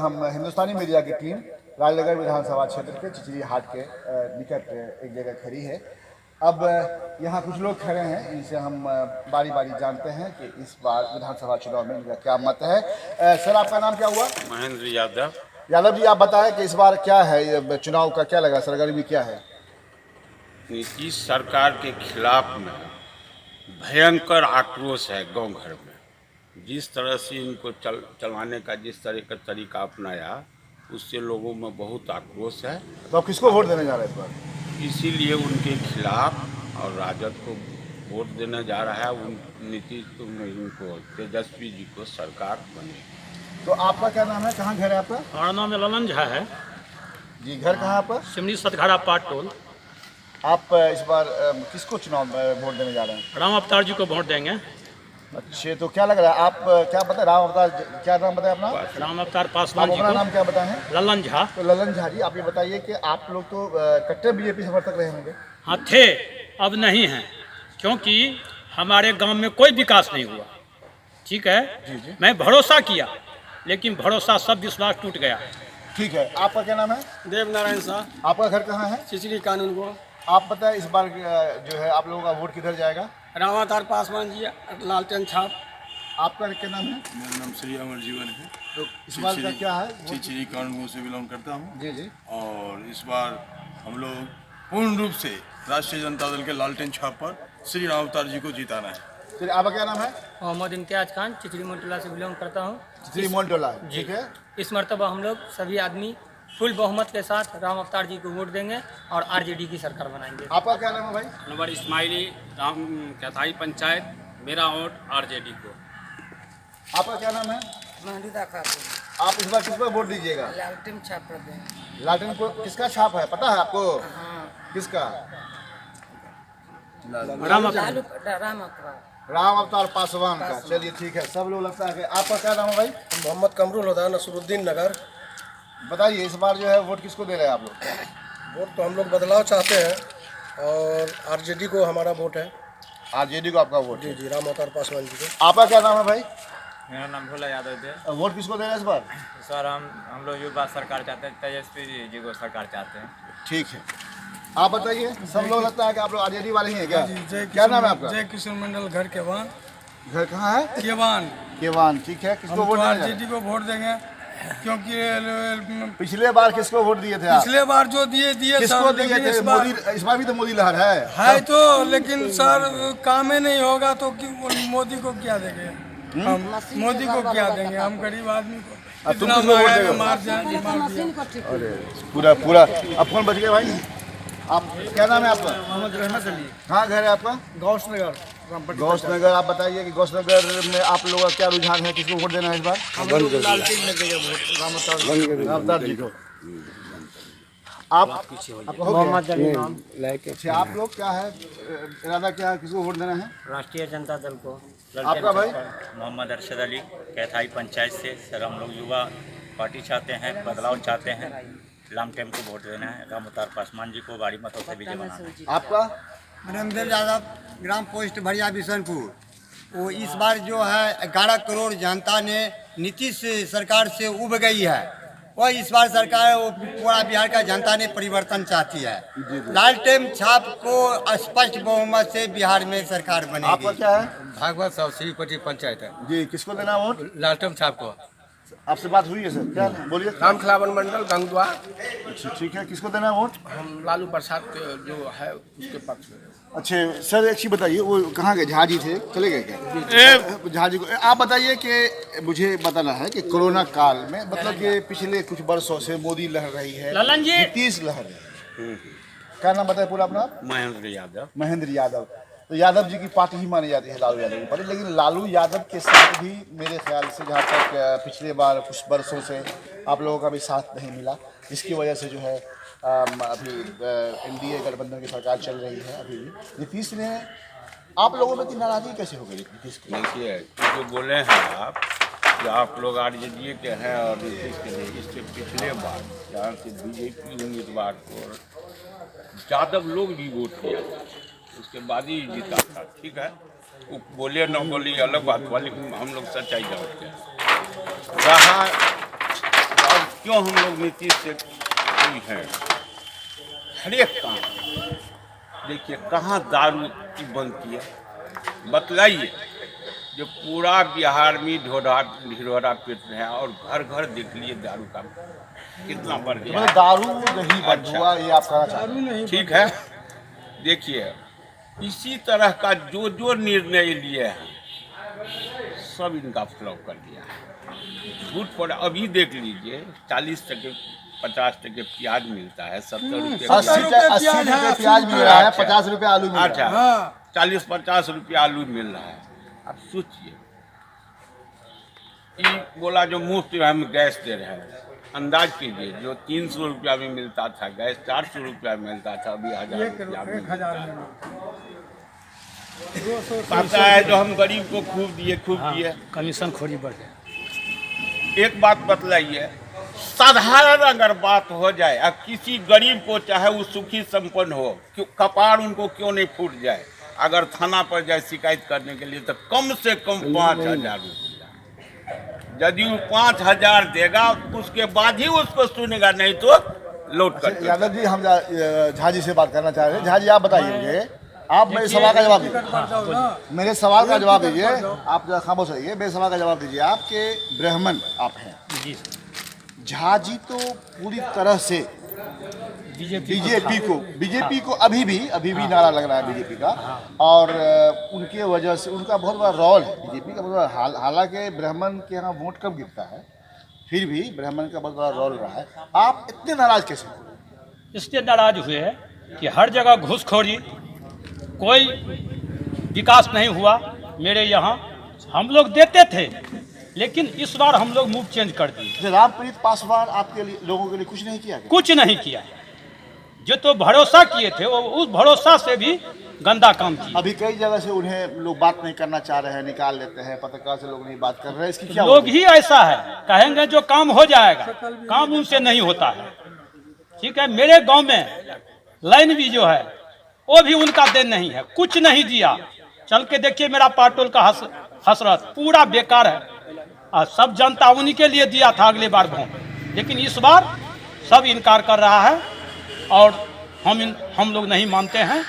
हम हिंदुस्तानी मीडिया की टीम राजनगर विधानसभा क्षेत्र के चिचरी हाट के निकट एक जगह खड़ी है। अब यहाँ कुछ लोग खड़े हैं, इनसे हम बारी बारी जानते हैं कि इस बार विधानसभा चुनाव में इनका क्या मत है। सर, आपका नाम क्या हुआ? महेंद्र यादव। यादव जी, आप बताएं कि इस बार क्या है, ये चुनाव का क्या लगा, सरगर्मी क्या है? नीतीश सरकार के खिलाफ में भयंकर आक्रोश है गांव घर में। जिस तरह से इनको चलाने का जिस तरह का तरीका अपनाया, उससे लोगों में बहुत आक्रोश है। तो आप किसको वोट देने जा रहे हैं इस बार? इसीलिए उनके खिलाफ और राजद को वोट देने जा रहा है। उन नीतीश को, तेजस्वी जी को सरकार बने। तो आपका क्या नाम है, कहाँ घर है आपका? हमारा नाम ललन झा है जी, घर कहाँ आपका? सिमरी सतघारा पाट टोल। आप इस बार किसको चुनाव में वोट देने जा रहे हैं? राम अवतार जी को वोट देंगे। अच्छे, तो क्या लग रहा है, आप क्या बताए, राम अवतार, क्या नाम बताया अपना? राम अवतार आप पासवान जी अपना को। नाम क्या बताए हैं? ललन झा। तो ललन झा जी, आप ये बताइए कि आप लोग तो कट्टर बीजेपी समर्थक रहे होंगे। हाँ थे, अब नहीं हैं, क्योंकि हमारे गांव में कोई विकास नहीं हुआ। ठीक है जी। मैं भरोसा किया, लेकिन भरोसा सब विश्वास टूट गया। ठीक है, आपका क्या नाम है? देवनारायण शाह। आपका घर कहाँ है? चिचरी कानून को। आप बताएं इस बार जो है आप लोगों का वोट किधर जाएगा? रामावतार पासवान जी, लालटेन छाप। आपका क्या नाम है? मेरा नाम श्री अमर जीवन है। तो इस बार का क्या है? चिचरी कानून से बिलोंग करता हूँ। जी। और इस बार हम लोग पूर्ण रूप से राष्ट्रीय जनता दल के लालटेन छाप पर श्री राम अवतार जी को जिताना है। फिर आपका क्या नाम है? मोहम्मद इम्तियाज खान, चिचरी मोटोला से बिलोंग करता हूँ। श्री मोन्टोला, ठीक है। इस मरतबा हम लोग सभी आदमी फुल बहुमत के साथ राम अवतार जी को वोट देंगे और आरजेडी की सरकार बनाएंगे। आपका क्या नाम है भाई? नंबर इस्माइली, राम कैथाई पंचायत। मेरा वोट आरजेडी को। आपका क्या नाम है? महदूदा खातून। आप इस बार किस पर वोट दीजिएगा? लालटेन छाप पर दें। लालटेन को किसका छाप है, पता है आपको? किसका? राम अवतार। राम अवतार। राम अवतार पासवान का। चलिए ठीक है, सब लोग लगता है कि आपका क्या नाम है भाई? मोहम्मद कमरुल होता है, नसरुद्दीन नगर। बताइए इस बार जो है वोट किसको दे रहे हैं आप लोग? वोट तो हम लोग बदलाव चाहते हैं और आरजेडी को हमारा वोट है। आरजेडी को आपका वोट है? जी, राम अवतार पासवान जी को। आपका क्या नाम है भाई? मेरा नाम भोला यादव है। वोट किसको दे रहे हैं इस बार? सर, हम लोग युवा सरकार चाहते हैं, तेजस्वी जी को सरकार चाहते हैं। ठीक है, आप बताइए। सब लोग लगता है कि आप लोग आरजेडी वाले ही हैं क्या? क्या नाम है आपका? जय किशन मंडल, घर केवान। घर कहाँ है? केवान। केवान, ठीक है। किसको वोट देना है? आरजेडी को वोट देंगे, क्योंकि पिछले बार किसको वोट दिए थे आप? पिछले बार जो दिए किसको दिए थे? मोदी। इस बार भी तो मोदी लहर है तो, लेकिन सर काम ही नहीं होगा तो मोदी को क्या देंगे हम? मोदी को क्या देंगे हम? गरीब आदमी को तुम किसको वोट देगा? अरे पूरा अब कौन बच गए भाई? आप क्या नाम है आपका? मोहम्मद रहमत अली। कहाँ घर है आपका? गौसनगर। गौसनगर। आप बताइए कि गौसनगर में आप लोगों का क्या रुझान है, किसको वोट देना है इस बार? राम अवतार जी को। आप मोहम्मद अली नाम। अच्छा, आप लोग क्या है इरादा, क्या है, किसको वोट देना है? राष्ट्रीय जनता दल को। आपका भाई? मोहम्मद अरशद अली, कैथाई पंचायत से। सर, हम लोग युवा पार्टी चाहते हैं, बदलाव चाहते हैं। लामटेम को वोट देना है, राम अवतार पासवान जी को भारी मतों से विजय बनाना है। आपका? नरेंद्र यादव, ग्राम पोस्ट भरिया बिशनपुर। वो इस बार जो है 11 करोड़ जनता ने नीतीश सरकार से उब गई है, और इस बार सरकार वो पूरा बिहार का जनता ने परिवर्तन चाहती है। लालटेन छाप को स्पष्ट बहुमत से बिहार में सरकार बनेगी। आपका क्या है? भागवत साहब, श्रीपति पंचायत है। जी, किसको देना वोट? लालटेन छाप को। आपसे बात हुई है सर? क्या बोलिए। राम खिलावन मंडल, गंगद्वार। अच्छा, ठीक है। किसको देना है वोट? हम लालू प्रसाद के जो है उसके पक्ष में। अच्छे सर, एक चीज बताइए, वो कहाँ गए? झाजी थे, चले गए क्या? झाजी को आप बताइए कि मुझे बताना है कि कोरोना काल में, मतलब कि पिछले कुछ वर्षों से मोदी लहर रही है, ललन जी। नीतीश लहर है। क्या नाम बताए पूरा अपना? महेंद्र यादव। महेंद्र यादव। तो यादव जी की पार्टी ही मानी जाती है, लालू यादव की पार्टी। लेकिन लालू यादव के साथ भी मेरे ख्याल से, जहाँ तक पिछले बार कुछ वर्षों से आप लोगों का भी साथ नहीं मिला, जिसकी वजह से जो है अभी एनडीए गठबंधन की सरकार चल रही है। अभी भी नीतीश ने, आप लोगों में इतनी नाराजगी कैसे हो गई नीतीश की? देखिए, जो बोले हैं आप कि आप लोग आरजेडी के हैं और नीतीश के लिए, इसके पिछले बार जहाँ से बीजेपी उम्मीदवार को यादव लोग भी वोट किया, उसके बाद ही जीता था। ठीक है, वो बोले न बोली अलग बात हुआ, लेकिन हम लोग सच्चाई जानते हैं। रहा क्यों हम लोग नीतीश से कोई है? हर एक काम देखिए, कहाँ दारू की बनती है बतलाइए। जो पूरा बिहार में ढिढोरा पीट रहे हैं और घर घर देख लिए दारू का कितना बढ़ गया। मतलब दारू नहीं बंद हुआ, ये आप कहना चाहते हैं? ठीक है, देखिए इसी तरह का जो जो निर्णय लिए हैं सब इनका फ्लॉप कर दिया है। झूठ पर अभी देख लीजिए, 40 टके 50 टके प्याज मिलता है, 70 रुपये 80 रुपये प्याज मिल रहा है, 50 रुपये आलू मिल रहा है। अच्छा, 40-50 रुपये आलू मिल रहा है। अब सोचिए, ये बोला जो मुफ्त में हम गैस दे रहे हैं, अंदाज कीजिए जो 300 रुपया में मिलता था गैस 400 रुपया में मिलता था, अभी 1000 रुपया में मिलता है। पता है जो हम गरीब को खूब दिए कमीशन खोरी बढ़ गया। एक बात बतलाइए, साधारण अगर बात हो जाए, अब किसी गरीब को चाहे वो सुखी संपन्न हो, क्यों कपार उनको क्यों नहीं फूट जाए, अगर थाना पर जाए शिकायत करने के लिए तो कम से कम 5000 रुपया। यदि वो 5000 देगा उसके बाद ही उसको सुनेगा, नहीं तो लौट कर। यादव जी, हम झा जी से बात करना चाह रहे हैं। झा जी, आप बताइए मुझे, आप मेरे सवाल का जवाब दीजिए। मेरे सवाल का जवाब दीजिए, आप जरा खामोश रहिए, मेरे सवाल का जवाब दीजिए। आपके ब्राह्मण आप हैं जी, झा जी तो पूरी तरह से बीजेपी को अभी भी नारा लग रहा है बीजेपी का, और उनके वजह से उनका बहुत बड़ा रोल है बीजेपी का बहुत बड़ा। हालांकि ब्राह्मण के यहाँ वोट कम गिरता है, फिर भी ब्राह्मण का बहुत बड़ा रोल रहा है। आप इतने नाराज कैसे हुए? इसलिए नाराज हुए हैं कि हर जगह घूसखोरी, कोई विकास नहीं हुआ। मेरे यहाँ हम लोग देते थे, लेकिन इस बार हम लोग मूव चेंज कर दिए। रामप्रीत पासवान आपके लिए, लोगों के लिए कुछ नहीं किया? कुछ नहीं किया। जो तो भरोसा किए थे वो उस भरोसा से भी गंदा काम किया। अभी कई जगह से उन्हें लोग बात नहीं करना चाह रहे हैं, निकाल लेते हैं, पत्रकार से लोग नहीं बात कर रहे हैं, इसकी क्या लोग ही ऐसा है, कहेंगे जो काम हो जाएगा, काम उनसे नहीं होता है। ठीक है, मेरे गांव में लाइन भी जो है वो भी उनका देन नहीं है, कुछ नहीं दिया। चल के देखिए मेरा पाटोल का हसरत पूरा बेकार है। सब जनता उन्हीं के लिए दिया था अगले बार वोट, लेकिन इस बार सब इनकार कर रहा है और हम लोग नहीं मानते हैं।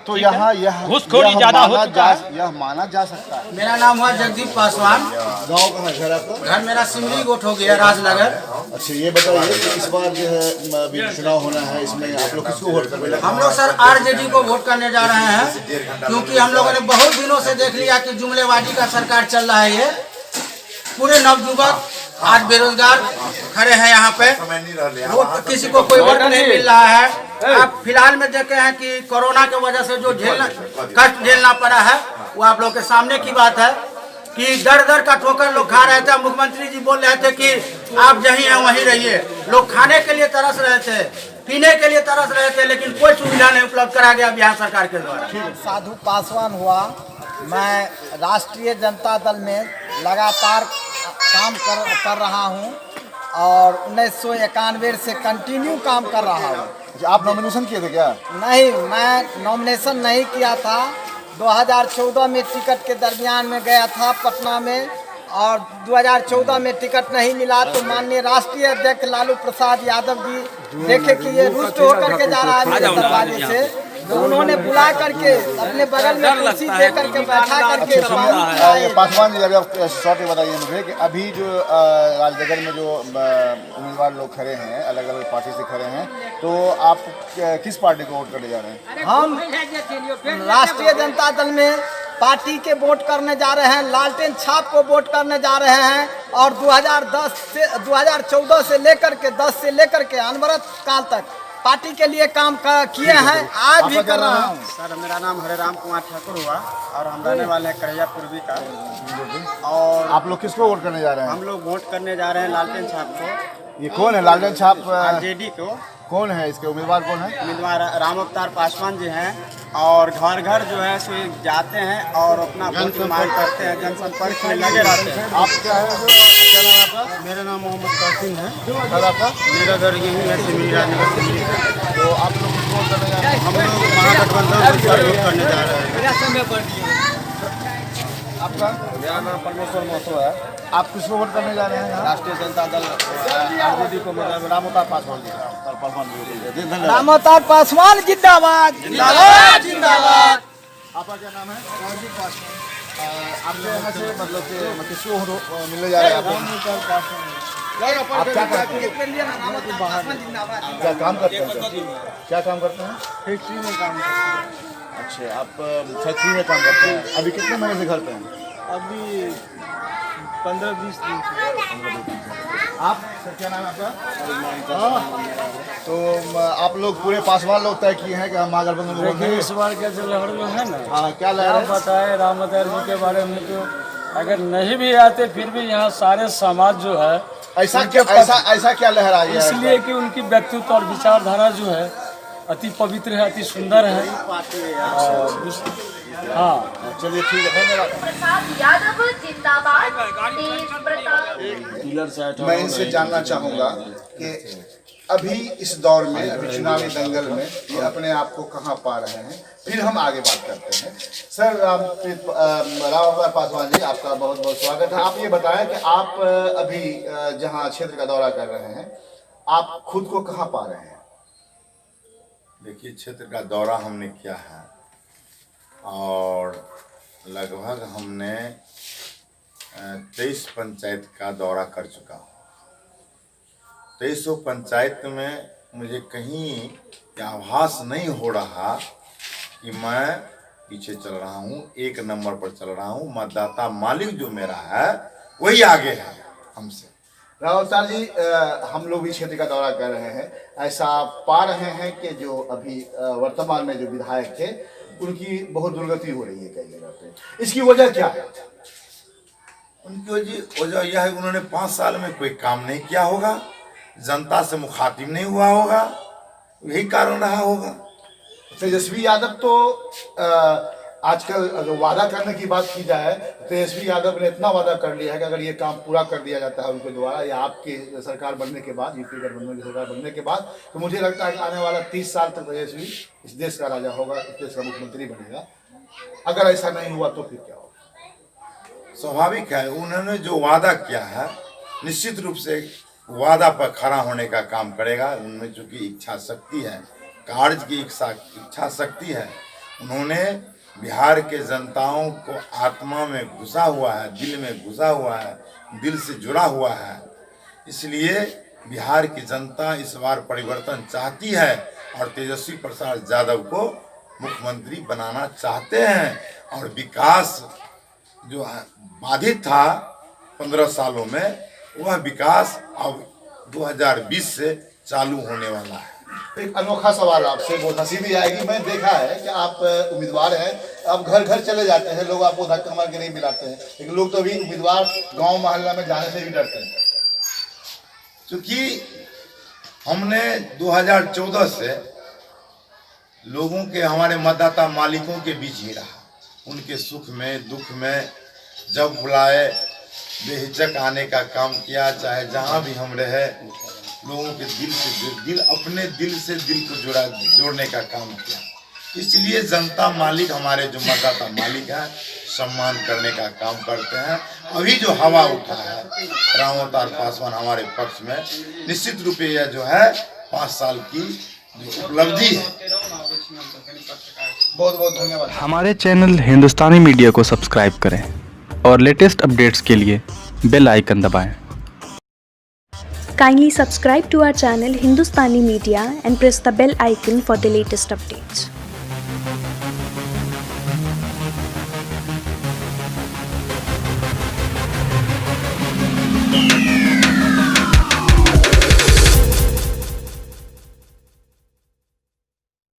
तो यहाँ यह घूसखोरी ज्यादा हो चुका है, यह माना जा सकता है। मेरा नाम हुआ जगदीप पासवान। गाँव कहाँ घर आपका? घर मेरा सिमरी गोट हो गया, राजनगर। अच्छा, ये बताइए कि इस बार जो है अभी चुनाव होना है, इसमें आप लोग किसको वोट करेंगे? हम लोग सर आरजेडी को वोट करने जा रहे हैं, क्योंकि हम लोगों ने बहुत दिनों से देख लिया कि जुमलेबाजी का सरकार चल रहा है। ये पूरे नवयुवक आज बेरोजगार खड़े हैं यहाँ पे, वोट किसी को कोई वोट नहीं मिल रहा है। आप फिलहाल में देखे हैं कि कोरोना की वजह से जो कष्ट झेलना पड़ा है वो आप लोग के सामने की बात है कि दर दर का ठोकर लोग खा रहे थे। मुख्यमंत्री जी बोल रहे थे कि आप जहीं हैं वहीं रहिए। लोग खाने के लिए तरस रहे थे, पीने के लिए तरस रहे थे, लेकिन कोई सुविधा नहीं उपलब्ध करा गया बिहार सरकार के द्वारा। साधु पासवान हुआ। मैं राष्ट्रीय जनता दल में लगातार काम कर रहा हूं और 1991 से कंटिन्यू काम कर रहा हूं। आप नॉमिनेशन किए थे क्या? नहीं, मैं नॉमिनेशन नहीं किया था। 2014 में टिकट के दरमियान में गया था पटना में, और 2014 में टिकट नहीं मिला तो माननीय राष्ट्रीय अध्यक्ष लालू प्रसाद यादव जी देखे कि ये रुष्ट होकर के जा रहा है मेरे दरवाजे से, तो उन्होंने बुला करके अपने बगल में कुर्सी दे करके बैठा करके पासवान जी, अभी आप शॉर्ट में बताइए मुझे कि अभी जो राजनगर में जो उम्मीदवार लोग खड़े हैं, अलग अलग पार्टी से खड़े हैं, तो आप किस पार्टी को वोट करने जा रहे हैं? हम राष्ट्रीय जनता दल में पार्टी के वोट करने जा रहे हैं, लालटेन छाप को वोट करने जा रहे हैं, और 2014 से लेकर के 10 से लेकर के अनवरत काल तक पार्टी के लिए काम किए हैं, आज भी कर रहा हूँ। सर, मेरा नाम हरे राम कुमार ठाकुर हुआ और हम रहने वाले हैं करैया पूर्वी का। और आप लोग किसको वोट करने जा रहे हैं? हम लोग वोट करने जा रहे हैं लालटेन छाप को। ये कौन है लालटेन छाप? आरजेडी को। कौन है इसके उम्मीदवार, कौन है? उम्मीदवार राम अवतार पासवान जी हैं, और घर घर जो है सो जाते हैं और अपना वोट मांग करते हैं, जनसंपर्क में लगे रहते हैं। आप क्या है, क्या नाम आपका? मेरा नाम मोहम्मद कासिम है। घर आपका? मेरा घर यही है, सिमरी राजनगर सिमरी है। तो आप लोग किसको वोट करने जा रहे हैं? हम लोग महागठबंधन को सहयोग करने जा रहे हैं। आपका? मेरा नाम परमेश्वर महतो है। आप किसको वोट करने जा रहे हैं यहाँ? राष्ट्रीय जनता दल आरजेडी को मतलब रामअवतार पासवान जी। धन्यवाद। रामअवतार पासवान जिंदाबाद जिंदाबाद जिंदाबाद। आपका क्या नाम है? आपके यहाँ से मतलब कि किसको मिलने जा रहे हैं आप? आप क्या करते हैं? क्या काम करते हैं? क्या काम करते हैं? फैक्ट्री में काम करते हैं। अच्छा, आप फैक्ट्री में काम करते हैं। अभी कितने महीने से घर पे हैं? अभी 15-20 दिन से। आप सर क्या नाम है आपका? तो आप लोग पूरे पासवान लोग तय किए हैं कि हम महागठबंधन को वोट देंगे? इस बार क्या जो लहर जो है ना, हाँ, क्या लहर क्या है? बताए रामअवतार जी के बारे में। तो अगर नहीं भी आते फिर भी यहाँ सारे समाज जो है ऐसा क्या लहर आई है? इसलिए कि उनकी व्यक्तित्व और विचारधारा जो है अति पवित्र है, अति सुंदर है। हाँ, चलिए ठीक है, धन्यवाद। यादव जिंदाबाद। मैं इनसे जानना चाहूँगा कि अभी इस दौर में, अभी चुनावी दंगल में ये अपने आप को कहाँ पा रहे हैं, फिर हम आगे बात करते हैं। सर रामअवतार पासवान जी, आपका बहुत बहुत स्वागत है। आप ये बताएं कि आप अभी जहाँ क्षेत्र का दौरा कर रहे हैं, आप खुद को कहाँ पा रहे हैं? देखिए, क्षेत्र का दौरा हमने किया है और लगभग हमने 23 पंचायत का दौरा कर चुका हूँ। 2300 पंचायत में मुझे कहीं आभास नहीं हो रहा कि मैं पीछे चल रहा हूँ, एक नंबर पर चल रहा हूँ। मतदाता मालिक जो मेरा है वही आगे है हमसे। रामअवतार जी, हम लोग भी क्षेत्र का दौरा कर रहे हैं, ऐसा पा रहे हैं कि जो अभी वर्तमान में जो विधायक थे उनकी बहुत दुर्गति हो रही है कई जगह पे। इसकी वजह क्या है? उनकी वजह यह है कि उन्होंने 5 साल में कोई काम नहीं किया होगा, जनता से मुखातिब नहीं हुआ होगा, यही कारण रहा होगा। तेजस्वी यादव तो आजकल अगर वादा करने की बात की जाए, तेजस्वी यादव ने इतना वादा कर लिया है कि अगर ये काम पूरा कर दिया जाता है उनके द्वारा या आपके सरकार बनने के बाद, यूपी गठबंधन की सरकार बनने के बाद, तो मुझे लगता है कि आने वाला 30 साल तक तेजस्वी इस देश का राजा होगा, इस देश का मुख्यमंत्री बनेगा। अगर ऐसा नहीं हुआ तो फिर क्या होगा? स्वाभाविक है, उन्होंने जो वादा किया है निश्चित रूप से वादा पर खड़ा होने का काम करेगा। उनमें चूँकि इच्छा शक्ति है, कार्य की इच्छा शक्ति है, उन्होंने बिहार के जनताओं को आत्मा में घुसा हुआ है, दिल में घुसा हुआ है, दिल से जुड़ा हुआ है। इसलिए बिहार की जनता इस बार परिवर्तन चाहती है और तेजस्वी प्रसाद यादव को मुख्यमंत्री बनाना चाहते हैं। और विकास जो बाधित था 15 सालों में, वह विकास अब 2020 से चालू होने वाला है। एक अनोखा सवाल आपसे, बहुत हंसी भी आएगी। मैं देखा है कि आप उम्मीदवार हैं, आप घर घर चले जाते हैं, लोग आपको धक्का मार के नहीं मिलाते हैं, लेकिन लोग तो अभी उम्मीदवार गांव मोहल्ला में जाने से भी डरते हैं। क्योंकि हमने 2014 से लोगों के, हमारे मतदाता मालिकों के बीच ही रहा, उनके सुख में दुख में जब बुलाए बेहिचक आने का काम किया। चाहे जहाँ भी हम रहे, लोगों के दिल से दिल, अपने दिल से दिल को जोड़ने का काम किया। इसलिए जनता मालिक, हमारे जो मतदाता मालिक हैं, सम्मान करने का काम करते हैं। अभी जो हवा उठा है रामअवतार पासवान हमारे पक्ष में, निश्चित रूप से यह जो है 5 साल की जो उपलब्धि है। बहुत बहुत धन्यवाद। हमारे चैनल हिंदुस्तानी मीडिया को सब्सक्राइब करें और लेटेस्ट अपडेट्स के लिए बेल आइकन दबाएं। Kindly subscribe to our channel Hindustani Media and press the bell icon for the latest updates.